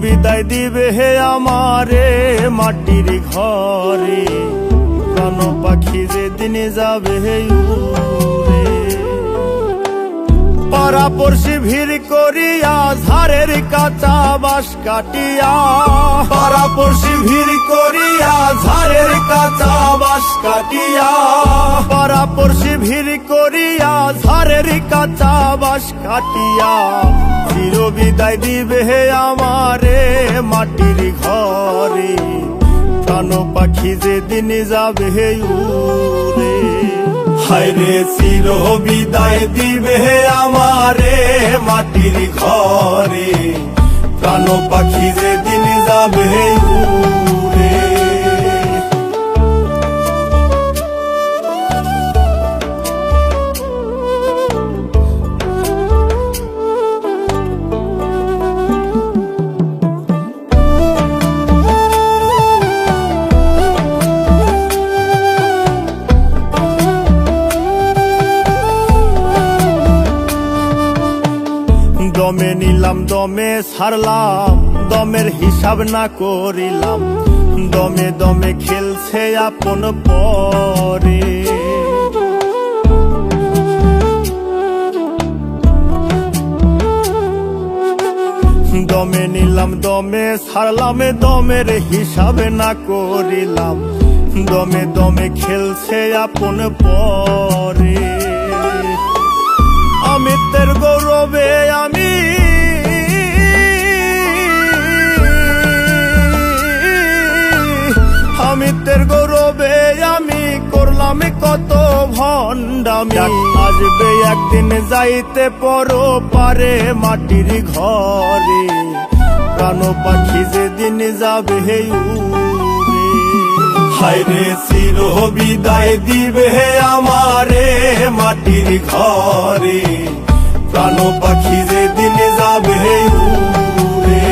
বিদায় দিবে হে আমারে মাটির ঘরে, প্রাণ পাখি যেদিন যাবে হে উড়ে। পাড়াপড়শি ভিড় করিয়া ঝাড়ের কাঁচা বাঁশ কাটিয়া, পাড়াপড়শি ভিড় করিয়া ঝাড়ের কাঁচা বাঁশ কাটিয়া, পাড়াপড়শি ভিড় করিয়া ঝাড়ের কাঁচা বাঁশ কাটিয়া, চির বিদায় দিবে হে আমারে মাটির ঘরে, প্রাণ পাখি যেদিন যাবে হে উড়ে। হায়রে চির বিদায় দিবে হে আমারে মাটির ঘরে, প্রাণ পাখি যেদিন যাবে হে উড়ে। দমে নিলাম দমে ছাড়লাম, দমের হিসাব না করিলাম, দমে দমে খেলছে আপন পরে। দমে নিলাম দমে ছাড়লাম, দমের হিসাব না করিলাম, দমে দমে খেলছে আপন পরে। অমিতের গৌরবে আমি অমিতের গৌরবে আমি করলাম কত ভণ্ডামি। আসবে একদিন যাইতে পরো পারে মাটির ঘরে, প্রাণ পাখি যেদিন যাবে হে উড়ে। হায়রে চির বিদায় দিবে হে আমারে মাটির ঘরে, প্রাণ পাখি যেদিন যাবে হে উড়ে।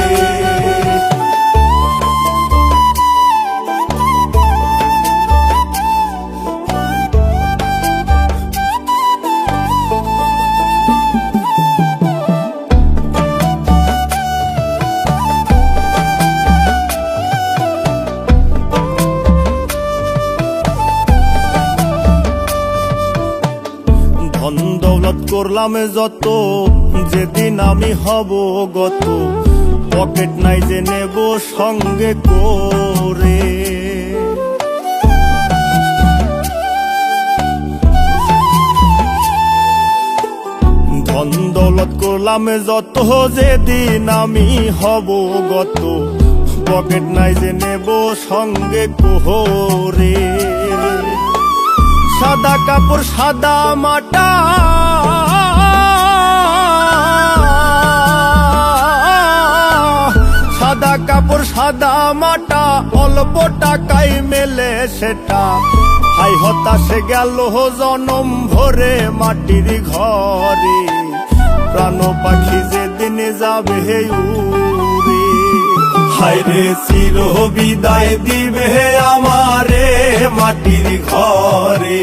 ধন দৌলত করলাম যত, যেদিন আমি হব গত, পকেট নাই যে নেব সঙ্গে করে। ধন দৌলত করলাম যত, যেদিন আমি হব গত, পকেট নাই যে নেব সঙ্গে করে। সাদা কাপড় সাদা মাটা, সাদা কাপড় সাদা মাটা, অল্প টাকায় মেলে সেটা। হাই হতাশে গেল জনম ভরে মাটির ঘরে, প্রাণ পাখি যেদিন যাবে হে উড়ে। হায়রে চির বিদায় দিবে হে আমারে মাটির ঘরে,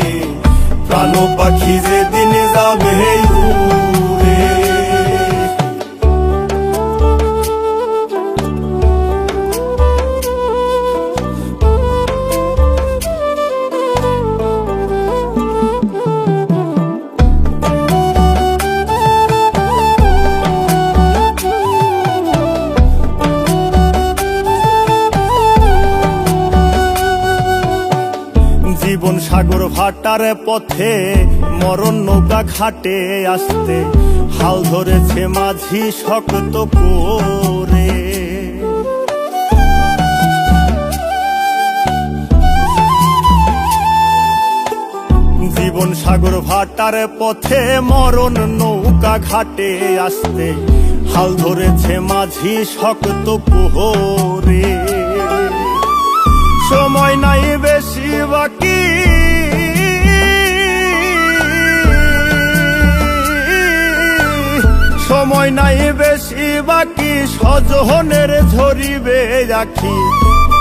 প্রাণ পাখি যেদিন যাবে হে উড়ে। জীবন সাগর ভাটার পথে, মরণ নৌকা ঘাটে আসতে, হাল ধরেছে মাঝি শক্ত করে। জীবন সাগর ভাটার পথে, মরণ নৌকা ঘাটে আসতে, হাল ধরেছে মাঝি শক্ত করে। সময় নাই বেশি বাকি, সময় নাই বেশি বাকি, স্বজনের ঝরিবে আখি,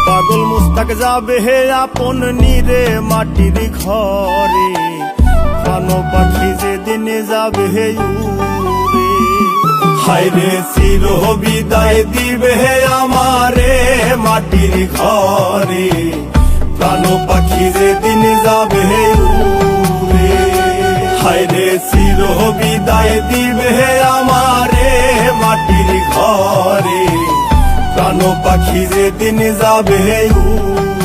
পাগল মুস্তাক যাবে হে আপন নিরে মাটির ঘরে, প্রাণ পাখি যেদিন যাবে হে উড়ে। হায়রে চির বিদায় দিবে হে আমারে মাটির ঘরে, প্রাণ পাখি যেদিন যাবে হে উড়ে। হায়রে চির বিদায় দিবে হে আমারে মাটির ঘরে, প্রাণ পাখি যেদিন যাবে উড়ে।